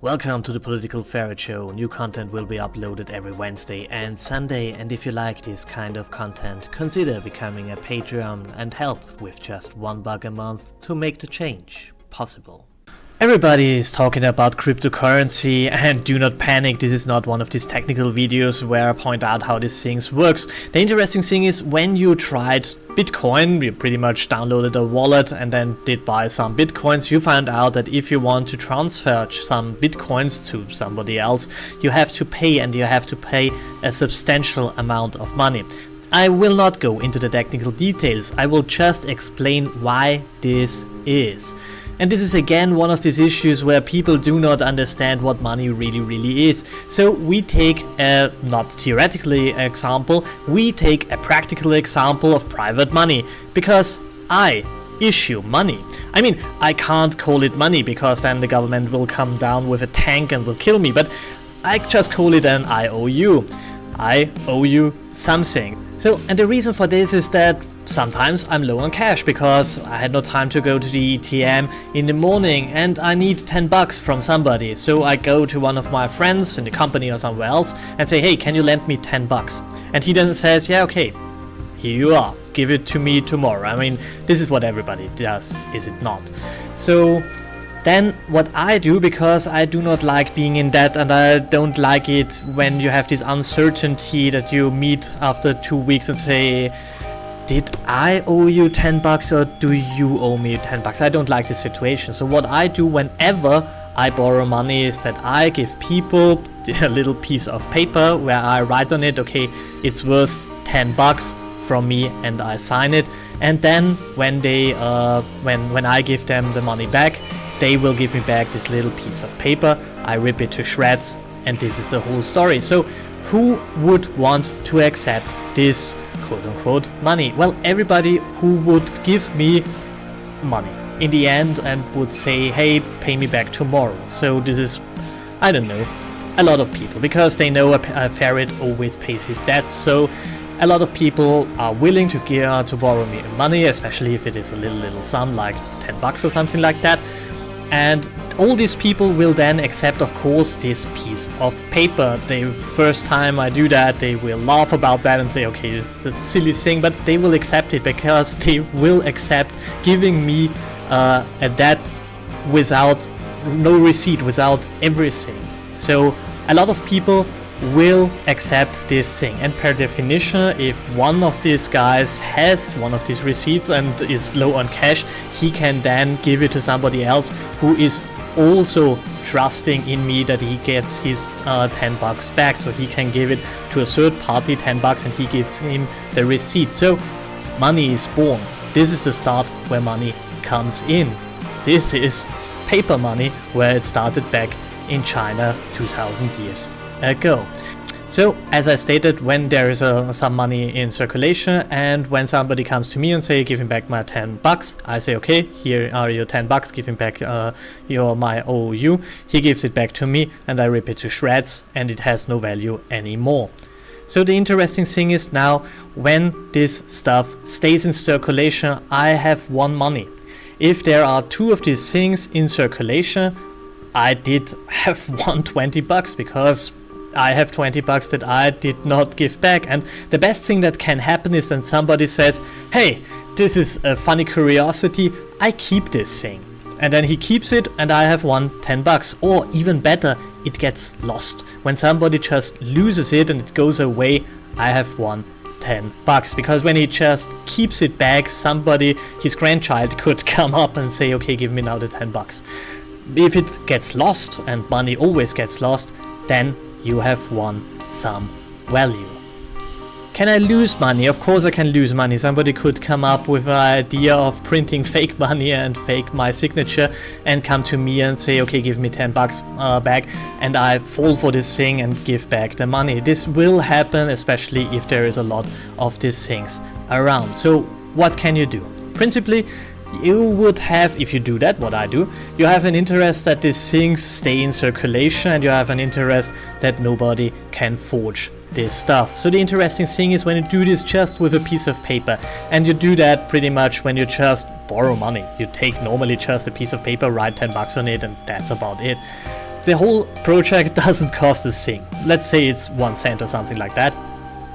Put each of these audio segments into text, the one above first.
Welcome to the Political Ferret Show. New content will be uploaded every Wednesday and Sunday, and if you like this kind of content, consider becoming a Patreon and help with just $1 a month to make the change possible. Everybody is talking about cryptocurrency, and do not panic, this is not one of these technical videos where I point out how this thing works. The interesting thing is, when you tried Bitcoin, you pretty much downloaded a wallet and then did buy some Bitcoins, you found out that if you want to transfer some Bitcoins to somebody else, you have to pay, and you have to pay a substantial amount of money. I will not go into the technical details, I will just explain why this is. And this is again one of these issues where people do not understand what money really is. So we take a not theoretically example, we take a practical example of private money, because I issue money. I mean, I can't call it money because then the government will come down with a tank and will kill me, but I just call it an IOU. I owe you something. So, and the reason for this is that sometimes I'm low on cash because I had no time to go to the ATM in the morning and I need 10 bucks from somebody. So I go to one of my friends in the company or somewhere else and say, hey, can you lend me 10 bucks? And he then says, yeah, okay, here you are, give it to me tomorrow. I mean, this is what everybody does, is it not? So then what I do, because I do not like being in debt and I don't like it when you have this uncertainty that you meet after 2 weeks and say, did I owe you 10 bucks or do you owe me 10 bucks? I don't like this situation. So what I do whenever I borrow money is that I give people a little piece of paper where I write on it, okay, it's worth 10 bucks from me, and I sign it. And then when they when I give them the money back, they will give me back this little piece of paper. I rip it to shreds, and this is the whole story. So who would want to accept this quote-unquote money? Well, everybody who would give me money in the end and would say, hey, pay me back tomorrow. So this is, I don't know, a lot of people, because they know a ferret always pays his debts. So a lot of people are willing to borrow me money, especially if it is a little sum like 10 bucks or something like that. And all these people will then accept, of course, this piece of paper. The first time I do that, they will laugh about that and say, okay, it's a silly thing, but they will accept it because they will accept giving me a debt without no receipt, without everything. So a lot of people will accept this thing, and per definition, if one of these guys has one of these receipts and is low on cash, he can then give it to somebody else who is also trusting in me that he gets his 10 bucks back. So he can give it to a third party 10 bucks and he gives him the receipt. So money is born. This is the start where money comes in. This is paper money, where it started back in China 2000 years ago. So as I stated, when there is some money in circulation, and when somebody comes to me and say, give him back my 10 bucks, I say, okay, here are your 10 bucks, give him back my OU. He gives it back to me and I rip it to shreds, and it has no value anymore. So the interesting thing is, now when this stuff stays in circulation, I have won money. If there are two of these things in circulation, I did have won 20 bucks, because I have 20 bucks that I did not give back. And the best thing that can happen is that somebody says, hey, this is a funny curiosity, I keep this thing. And then he keeps it and I have won 10 bucks. Or even better, it gets lost. When somebody just loses it and it goes away, I have won 10 bucks. Because when he just keeps it back, somebody, his grandchild, could come up and say, okay, give me now the 10 bucks. If it gets lost, and money always gets lost, then you have won some value. Can I lose money? Of course I can lose money. Somebody could come up with an idea of printing fake money and fake my signature and come to me and say, okay, give me 10 bucks back, and I fall for this thing and give back the money. This will happen, especially if there is a lot of these things around. So what can you do? Principally, you would have, if you do that, what I do, you have an interest that these things stay in circulation, and you have an interest that nobody can forge this stuff. So the interesting thing is when you do this just with a piece of paper, and you do that pretty much when you just borrow money. You take normally just a piece of paper, write 10 bucks on it, and that's about it. the whole project doesn't cost a thing. Let's say it's 1 cent or something like that.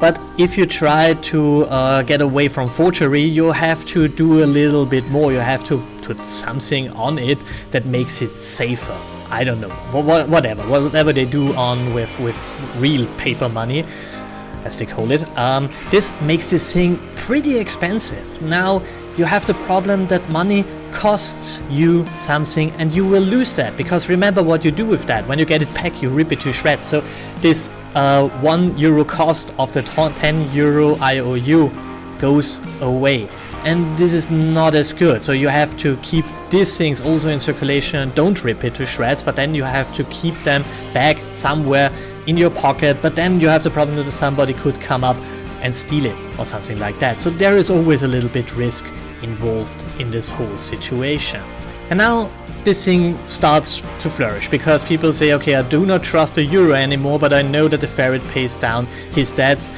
But if you try to get away from forgery, you have to do a little bit more. You have to put something on it that makes it safer. I don't know, whatever they do on with real paper money, as they call it. This makes this thing pretty expensive. Now you have the problem that money costs you something and you will lose that, because remember what you do with that. When you get it back, you rip it to shreds. So this €1 cost of the 10 euro IOU goes away, and this is not as good. So you have to keep these things also in circulation, don't rip it to shreds, but then you have to keep them back somewhere in your pocket. But then you have the problem that somebody could come up and steal it or something like that. So there is always a little bit risk involved in this whole situation. And now this thing starts to flourish, because people say, okay, I do not trust the euro anymore, but I know that the ferret pays down his debts.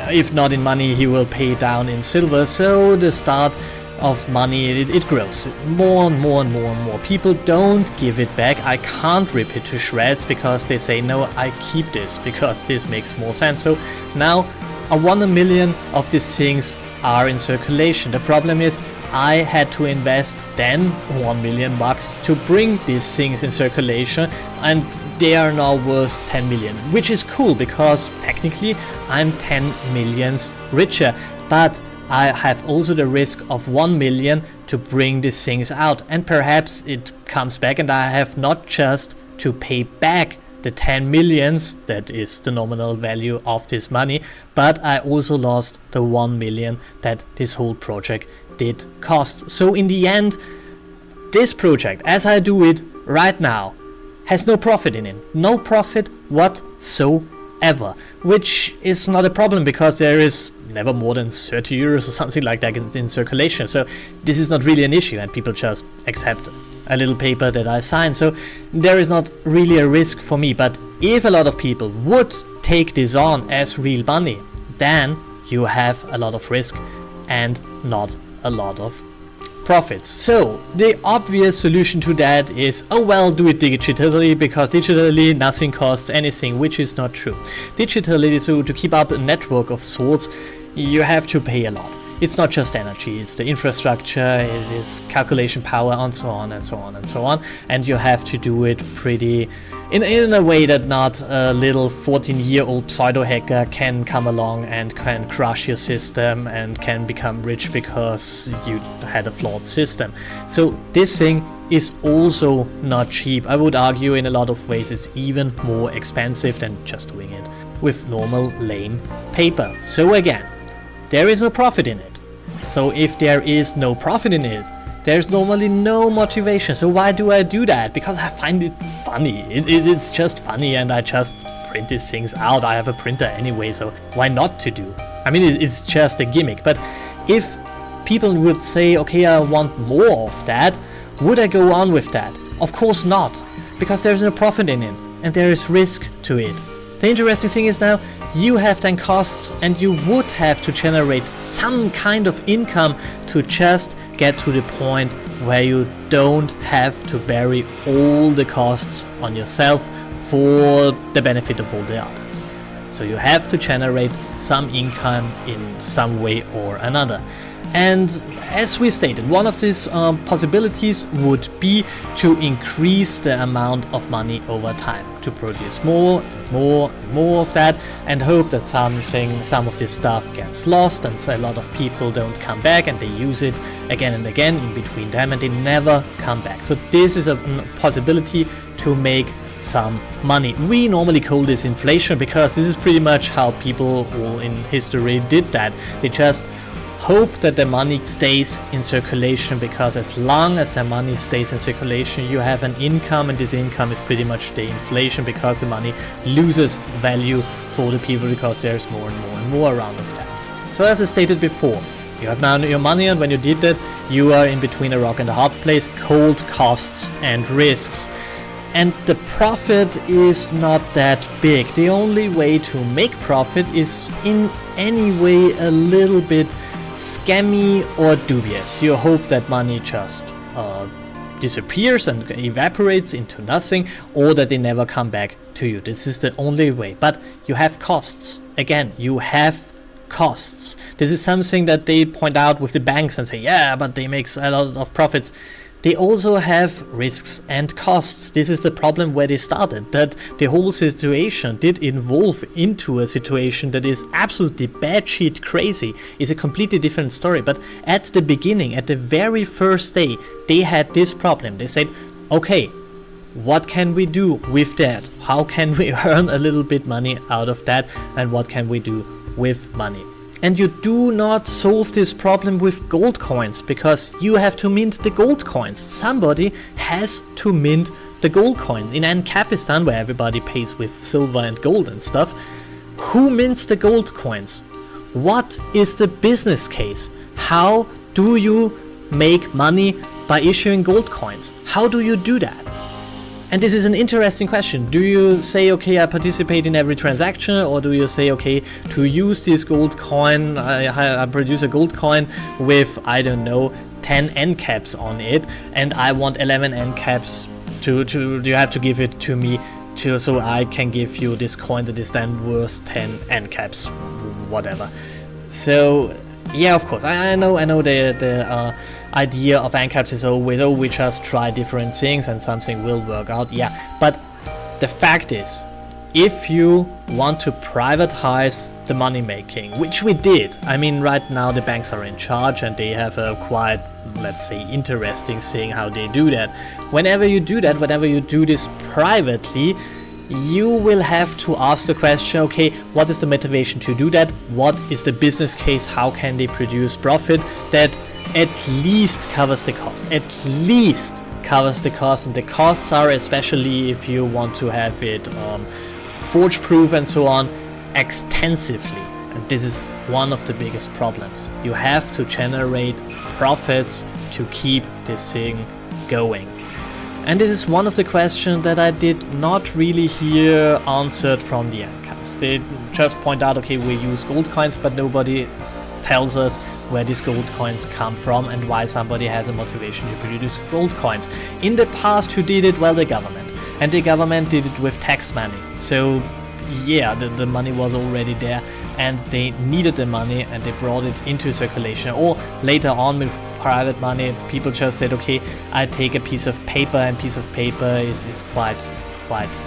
If not in money, he will pay down in silver. So the start of money, it grows more and more and more and more. People don't give it back. I can't rip it to shreds, because they say, no, I keep this because this makes more sense. So now I won 1 million of these things are in circulation. The problem is I had to invest then 1 million bucks to bring these things in circulation, and they are now worth 10 million, which is cool because technically I'm 10 millions richer, but I have also the risk of 1 million to bring these things out, and perhaps it comes back and I have not just to pay back the 10 millions, that is the nominal value of this money, but I also lost the 1 million that this whole project did cost. So in the end, this project, as I do it right now, has no profit in it. No profit whatsoever, which is not a problem, because there is never more than 30 euros or something like that in circulation. So this is not really an issue, and people just accept a little paper that I sign. So there is not really a risk for me. But if a lot of people would take this on as real money, then you have a lot of risk and not a lot of profits. So the obvious solution to that is, oh well, do it digitally, because digitally nothing costs anything, which is not true. Digitally, so to keep up a network of sorts, you have to pay a lot. It's not just energy, it's the infrastructure, it is calculation power, and so on and so on and so on. And you have to do it pretty in a way that not a little 14-year-old pseudo hacker can come along and can crush your system and can become rich because you had a flawed system. So this thing is also not cheap. I would argue in a lot of ways it's even more expensive than just doing it with normal lame paper. So again, there is no profit in it. So if there is no profit in it, there's normally no motivation. So why do I do that? Because I find it funny. It's just funny, and I just print these things out. I have a printer anyway, so why not to do? I mean, it's just a gimmick. But if people would say, okay, I want more of that, would I go on with that? Of course not, because there's no profit in it, and there is risk to it. The interesting thing is now, you have then costs, and you would have to generate some kind of income to just get to the point where you don't have to bury all the costs on yourself for the benefit of all the others. So you have to generate some income in some way or another. And as we stated, one of these possibilities would be to increase the amount of money over time, to produce more of that, and hope that some of this stuff gets lost and a lot of people don't come back and they use it again and again in between them and they never come back. So this is a possibility to make some money. We normally call this inflation, because this is pretty much how people all in history did that. They just hope that the money stays in circulation, because as long as the money stays in circulation, you have an income, and this income is pretty much the inflation, because the money loses value for the people because there's more and more and more around of that. So as I stated before, you have now your money, and when you did that, you are in between a rock and a hard place, cold costs and risks. And the profit is not that big. The only way to make profit is in any way a little bit scammy or dubious. You hope that money just disappears and evaporates into nothing, or that they never come back to you. This is the only way. But you have costs. Again, you have costs. This is something that they point out with the banks and say, yeah, but they make a lot of profits. They also have risks and costs. This is the problem where they started, that the whole situation did evolve into a situation that is absolutely batshit crazy. It's a completely different story. But at the beginning, at the very first day, they had this problem. They said, okay, what can we do with that? How can we earn a little bit money out of that? And what can we do with money? And you do not solve this problem with gold coins, because you have to mint the gold coins. Somebody has to mint the gold coin. In Ancapistan, where everybody pays with silver and gold and stuff, who mints the gold coins? What is the business case? How do you make money by issuing gold coins? How do you do that? And this is an interesting question. Do you say, okay, I participate in every transaction, or do you say, okay, to use this gold coin, I produce a gold coin with, I don't know, 10 end caps on it, and I want 11 end caps to you have to give it to me so I can give you this coin that is then worth 10 end caps, whatever. So yeah, of course, I know the idea of ANCAPs is always, we just try different things and something will work out. Yeah, but the fact is, if you want to privatize the money making, which we did, I mean, right now the banks are in charge and they have a quite, let's say, interesting thing how they do that. Whenever you do that, whenever you do this privately, you will have to ask the question, okay, what is the motivation to do that? What is the business case? How can they produce profit that at least covers the cost? At least covers the cost, and the costs are, especially if you want to have it forge proof and so on, extensively. And this is one of the biggest problems. You have to generate profits to keep this thing going. And this is one of the questions that I did not really hear answered from the ANCAPs. They just point out, okay, we use gold coins, but nobody tells us where these gold coins come from and why somebody has a motivation to produce gold coins. In the past, who did it? Well, the government. And the government did it with tax money. So yeah, the money was already there and they needed the money and they brought it into circulation. Or later on with private money, people just said, okay, I take a piece of paper, and piece of paper is quite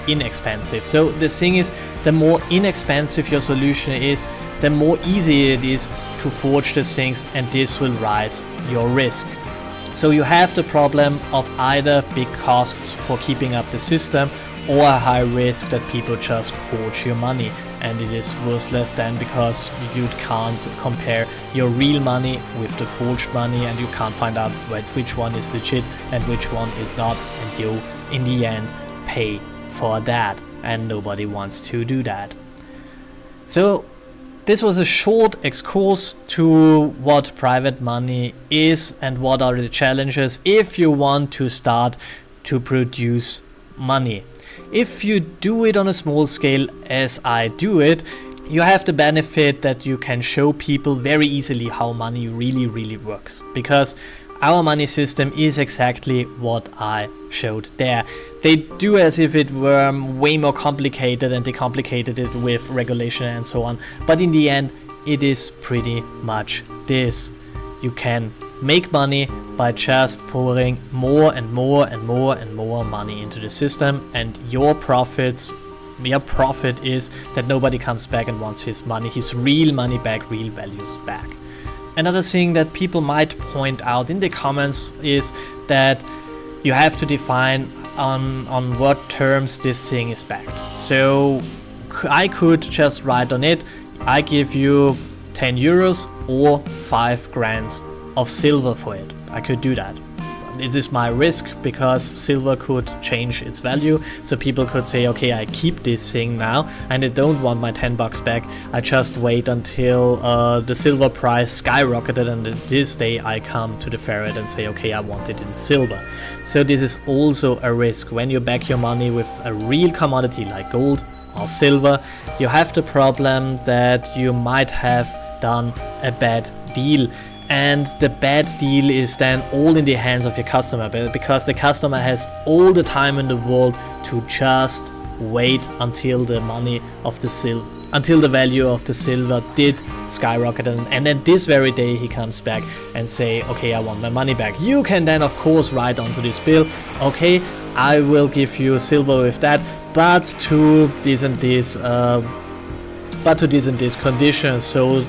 inexpensive. So the thing is, the more inexpensive your solution is, the more easy it is to forge the things, and this will rise your risk. So you have the problem of either big costs for keeping up the system, or a high risk that people just forge your money, and it is worthless then, because you can't compare your real money with the forged money, and you can't find out which one is legit and which one is not, and you in the end pay for that, and nobody wants to do that. So this was a short excursus to what private money is and what are the challenges if you want to start to produce money. If you do it on a small scale as I do it, you have the benefit that you can show people very easily how money really works, because our money system is exactly what I showed there. They do as if it were way more complicated, and they complicated it with regulation and so on, but in the end it is pretty much this. You can make money by just pouring more and more money into the system, and your profit is that nobody comes back and wants his money, his real money back, real values back. Another thing that people might point out in the comments is that you have to define on what terms this thing is backed. So I could just write on it, I give you 10 euros or 5 grand of silver for it. I could do that. It is my risk, because silver could change its value, so people could say, okay, I keep this thing now and I don't want my 10 bucks back. I just wait until the silver price skyrocketed, and this day I come to the ferret and say, okay, I want it in silver. So this is also a risk. When you back your money with a real commodity like gold or silver, you have the problem that you might have done a bad deal. and the bad deal is then all in the hands of your customer, because the customer has all the time in the world to just wait until the money of the until the value of the silver did skyrocket, and then this very day he comes back and say, okay, I want my money back. You can then of course write onto this bill, okay, I will give you silver with that, but to this and this conditions, so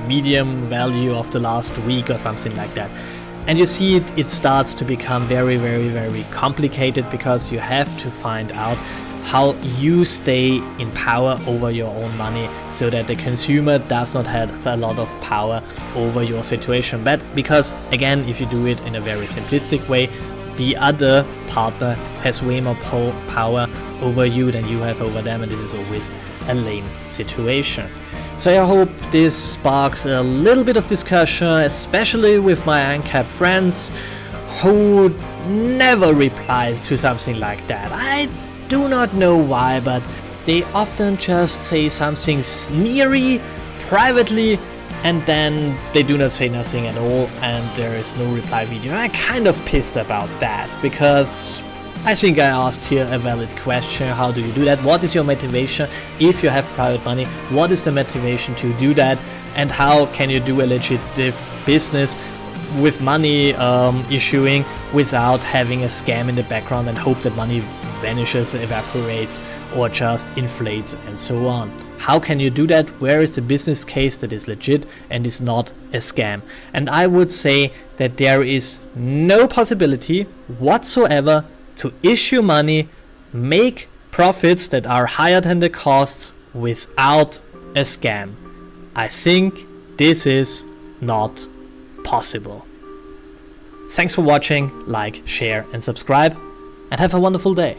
medium value of the last week or something like that. And you see it starts to become very, very, very complicated, because you have to find out how you stay in power over your own money, so that the consumer does not have a lot of power over your situation. But because again, if you do it in a very simplistic way, the other partner has way more power over you than you have over them, and this is always a lame situation. So I hope this sparks a little bit of discussion, especially with my uncapped friends who never replies to something like that. I do not know why, but they often just say something sneery privately, and then they do not say nothing at all, and there is no reply video. I'm kind of pissed about that, because I think I asked here a valid question. How do you do that? What is your motivation if you have private money? What is the motivation to do that? And how can you do a legit business with money issuing without having a scam in the background and hope that money vanishes, evaporates, or just inflates and so on? How can you do that? Where is the business case that is legit and is not a scam? And I would say that there is no possibility whatsoever to issue money, make profits that are higher than the costs without a scam. I think this is not possible. Thanks for watching, like, share and subscribe, and have a wonderful day.